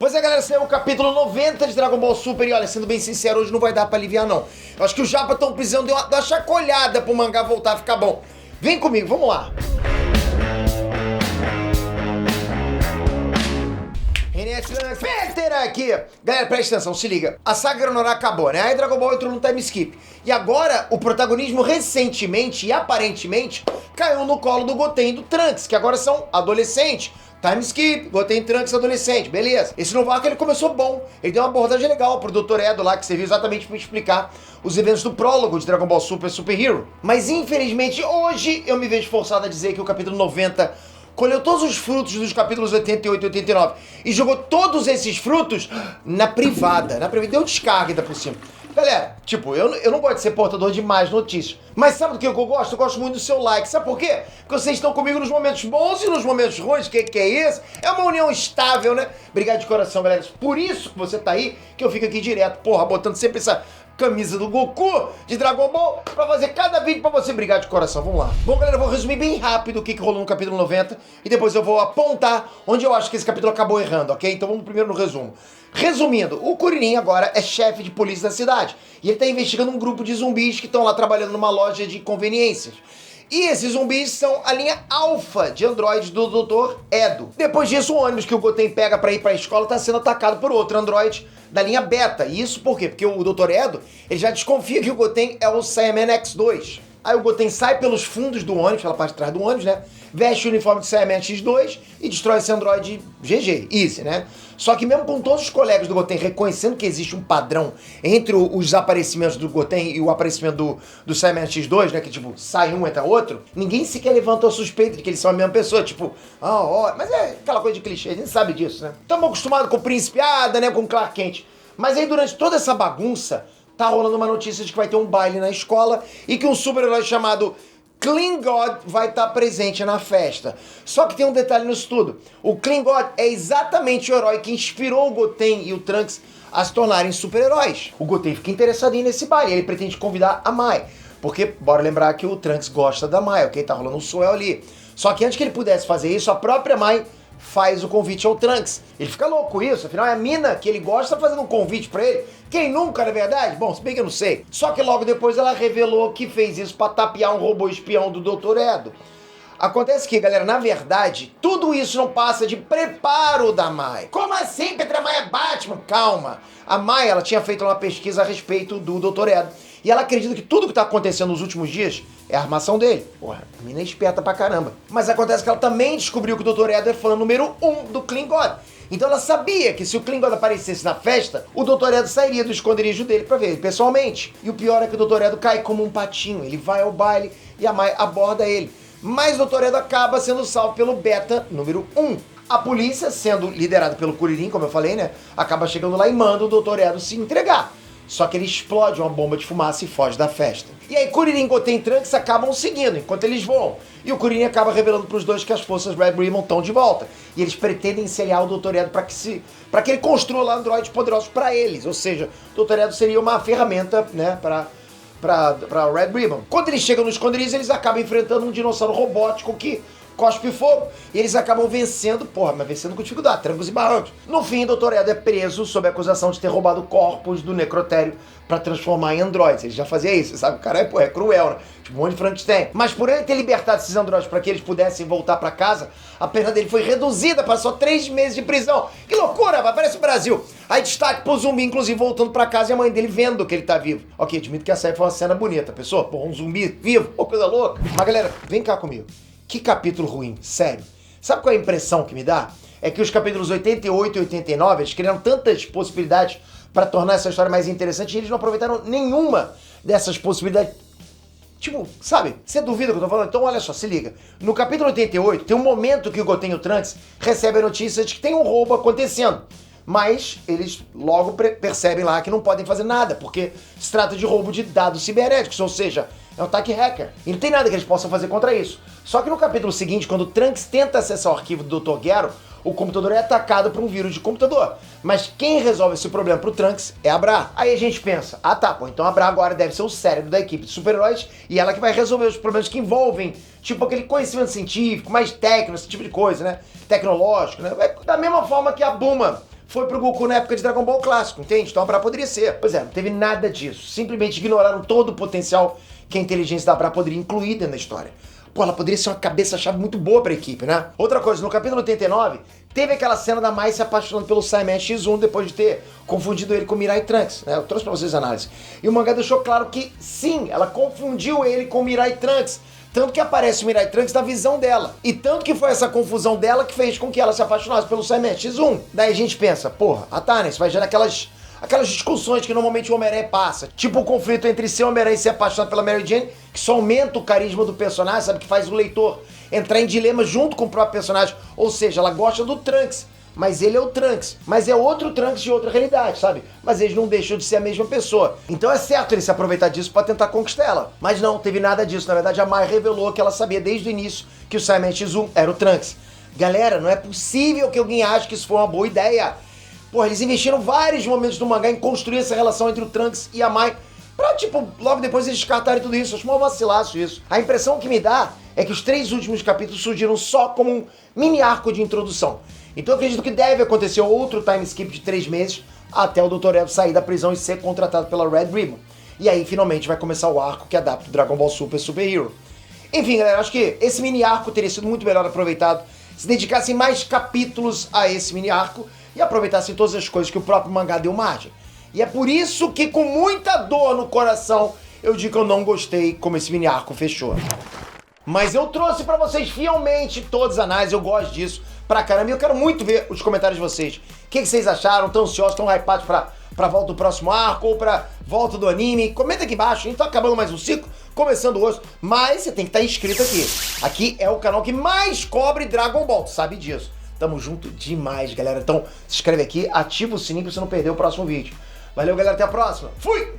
Pois é, galera, saiu o capítulo 90 de Dragon Ball Super e olha, sendo bem sincero, hoje não vai dar pra aliviar não. Eu acho que os japas estão precisando de uma chacoalhada pro mangá voltar a ficar bom. Vem comigo, vamos lá. Aqui. Galera, presta atenção, se liga. A saga Granorá acabou, né? Aí Dragon Ball entrou no time skip. E agora, o protagonismo recentemente e aparentemente caiu no colo do Goten e do Trunks, que agora são adolescentes. Time skip, Goten e Trunks adolescente, beleza. Esse novo arco ele começou bom. Ele deu uma abordagem legal pro Dr. Edo lá, que serviu exatamente pra explicar os eventos do prólogo de Dragon Ball Super Super Hero. Mas infelizmente, hoje eu me vejo forçado a dizer que o capítulo 90 colheu todos os frutos dos capítulos 88 e 89 e jogou todos esses frutos na privada. Deu descarga ainda por cima. Galera, tipo, eu não gosto de ser portador de mais notícias. Mas sabe do que eu gosto? Eu gosto muito do seu like. Sabe por quê? Porque vocês estão comigo nos momentos bons e nos momentos ruins. Que é isso? É uma união estável, né? Obrigado de coração, galera. Por isso que você tá aí, que eu fico aqui direto, porra, botando sempre essa camisa do Goku de Dragon Ball pra fazer cada vídeo pra você. Brigar de coração, vamos lá. Bom, galera, eu vou resumir bem rápido o que rolou no capítulo 90 e depois eu vou apontar onde eu acho que esse capítulo acabou errando, ok? Então vamos primeiro no resumo. Resumindo, o Kuririn agora é chefe de polícia da cidade e ele tá investigando um grupo de zumbis que estão lá trabalhando numa loja de conveniências. E esses zumbis são a linha alfa de androides do Dr. Edo. Depois disso, o ônibus que o Goten pega pra ir pra escola tá sendo atacado por outro androide da linha beta. E isso por quê? Porque o Dr. Edo ele já desconfia que o Goten é o Saiyaman X2. Aí o Goten sai pelos fundos do ônibus, pela parte de trás do ônibus, né? Veste o uniforme de Saiyaman X2 e destrói esse androide GG, easy, né? Só que mesmo com todos os colegas do Goten reconhecendo que existe um padrão entre os desaparecimentos do Goten e o aparecimento do Saiyaman X2, né? Que tipo, sai um, entra outro, ninguém sequer levantou a suspeita de que eles são a mesma pessoa, tipo, mas é aquela coisa de clichê, a gente sabe disso, né? Estamos acostumados com o Príncipe Ada, né? Com o Clark Kent. Mas aí durante toda essa bagunça, tá rolando uma notícia de que vai ter um baile na escola e que um super-herói chamado Clean God vai estar presente na festa. Só que tem um detalhe nisso tudo. O Clean God é exatamente o herói que inspirou o Goten e o Trunks a se tornarem super-heróis. O Goten fica interessadinho nesse baile, ele pretende convidar a Mai. Porque, bora lembrar que o Trunks gosta da Mai, ok? Tá rolando um swell ali. Só que antes que ele pudesse fazer isso, a própria Mai faz o convite ao Trunks. Ele fica louco com isso, afinal é a mina que ele gosta fazendo um convite pra ele. Quem nunca, na verdade? Bom, se bem que eu não sei. Só que logo depois ela revelou que fez isso pra tapear um robô espião do Dr. Edo. Acontece que, galera, na verdade, tudo isso não passa de preparo da Mai. Como assim, Petra? A Mai é Batman? Calma. A Mai, ela tinha feito uma pesquisa a respeito do Dr. Edo. E ela acredita que tudo que tá acontecendo nos últimos dias é a armação dele. Porra, a mina é esperta pra caramba. Mas acontece que ela também descobriu que o Dr. Edo é fã número 1 do Clean God. Então ela sabia que se o Clean God aparecesse na festa, o Dr. Edo sairia do esconderijo dele pra ver ele pessoalmente. E o pior é que o Dr. Edo cai como um patinho. Ele vai ao baile e a Mai aborda ele. Mas o Dr. Edo acaba sendo salvo pelo Beta número 1. A polícia, sendo liderada pelo Kuririn, como eu falei, né, acaba chegando lá e manda o Dr. Edo se entregar. Só que ele explode uma bomba de fumaça e foge da festa. E aí Kuririn, Goten e Trunks acabam seguindo enquanto eles voam. E o Kuririn acaba revelando pros dois que as forças Red Ribbon estão de volta. E eles pretendem se aliar ao Dr. Edo para que ele construa lá androides poderosos para eles. Ou seja, o Dr. Edo seria uma ferramenta, né, para Red Ribbon. Quando eles chegam no esconderijo, eles acabam enfrentando um dinossauro robótico que cospe fogo, e eles acabam vencendo, mas vencendo com dificuldade, trancos e barrancos. No fim, o Dr. Edo é preso sob a acusação de ter roubado corpos do necrotério pra transformar em androides. Ele já fazia isso, sabe? O cara é cruel, né? Tipo um monte de Frankenstein. Mas por ele ter libertado esses androides para que eles pudessem voltar pra casa, a pena dele foi reduzida para só 3 meses de prisão. Que loucura, vai, parece o Brasil. Aí destaque pro zumbi, inclusive, voltando pra casa e a mãe dele vendo que ele tá vivo. Ok, admito que essa aí foi uma cena bonita, pessoa. Um zumbi vivo, coisa louca. Mas galera, vem cá comigo. Que capítulo ruim, sério. Sabe qual é a impressão que me dá? É que os capítulos 88 e 89, eles criaram tantas possibilidades para tornar essa história mais interessante e eles não aproveitaram nenhuma dessas possibilidades. Tipo, sabe? Você duvida do que eu tô falando? Então olha só, se liga. No capítulo 88, tem um momento que o Goten e o Trunks recebem a notícia de que tem um roubo acontecendo. Mas eles logo percebem lá que não podem fazer nada, porque se trata de roubo de dados cibernéticos, ou seja, é um ataque hacker. E não tem nada que eles possam fazer contra isso. Só que no capítulo seguinte, quando o Trunks tenta acessar o arquivo do Dr. Gero, o computador é atacado por um vírus de computador. Mas quem resolve esse problema pro Trunks é a Bra. Aí a gente pensa, então a Bra agora deve ser o cérebro da equipe de super-heróis e ela que vai resolver os problemas que envolvem, tipo aquele conhecimento científico, mais técnico, esse tipo de coisa, né? Tecnológico, né? Da mesma forma que a Bulma foi pro Goku na época de Dragon Ball clássico, entende? Então a Bra poderia ser. Pois é, não teve nada disso. Simplesmente ignoraram todo o potencial que a inteligência da Bra poderia incluir dentro da história. Pô, ela poderia ser uma cabeça-chave muito boa pra equipe, né? Outra coisa, no capítulo 89, teve aquela cena da Mai se apaixonando pelo Saiyaman X1 depois de ter confundido ele com o Mirai Trunks, né? Eu trouxe pra vocês a análise. E o mangá deixou claro que, sim, ela confundiu ele com o Mirai Trunks. Tanto que aparece o Mirai Trunks na visão dela. E tanto que foi essa confusão dela que fez com que ela se apaixonasse pelo Saiyaman X1. Daí a gente pensa, porra, a Tânia, vai gerar aquelas discussões que normalmente o Homem-Aranha passa. Tipo o conflito entre ser Homem-Aranha e ser apaixonado pela Mary Jane, que só aumenta o carisma do personagem, sabe? Que faz o leitor entrar em dilema junto com o próprio personagem. Ou seja, ela gosta do Trunks, mas ele é o Trunks. Mas é outro Trunks de outra realidade, sabe? Mas eles não deixam de ser a mesma pessoa. Então é certo ele se aproveitar disso pra tentar conquistar ela. Mas não, teve nada disso. Na verdade, a Mai revelou que ela sabia desde o início que o Saiyaman X1 era o Trunks. Galera, não é possível que alguém ache que isso foi uma boa ideia. Porra, eles investiram vários momentos do mangá em construir essa relação entre o Trunks e a Mai pra, tipo, logo depois eles descartarem tudo isso. Acho um vacilaço isso. A impressão que me dá é que os 3 últimos capítulos surgiram só como um mini arco de introdução. Então eu acredito que deve acontecer outro time skip de 3 meses até o Dr. Ego sair da prisão e ser contratado pela Red Ribbon. E aí finalmente vai começar o arco que adapta o Dragon Ball Super Super Hero. Enfim, galera, acho que esse mini arco teria sido muito melhor aproveitado se dedicassem mais capítulos a esse mini arco e aproveitassem todas as coisas que o próprio mangá deu margem. E é por isso que, com muita dor no coração, eu digo que eu não gostei como esse mini arco fechou. Mas eu trouxe pra vocês fielmente todas as análises, eu gosto disso pra caramba. E eu quero muito ver os comentários de vocês. O que vocês acharam? Tão ansiosos, tão hypados pra volta do próximo arco ou pra volta do anime? Comenta aqui embaixo, hein? Tá acabando mais um ciclo, começando o outro. Mas você tem que estar inscrito aqui. Aqui é o canal que mais cobre Dragon Ball, tu sabe disso. Tamo junto demais, galera. Então se inscreve aqui, ativa o sininho pra você não perder o próximo vídeo. Valeu, galera. Até a próxima. Fui!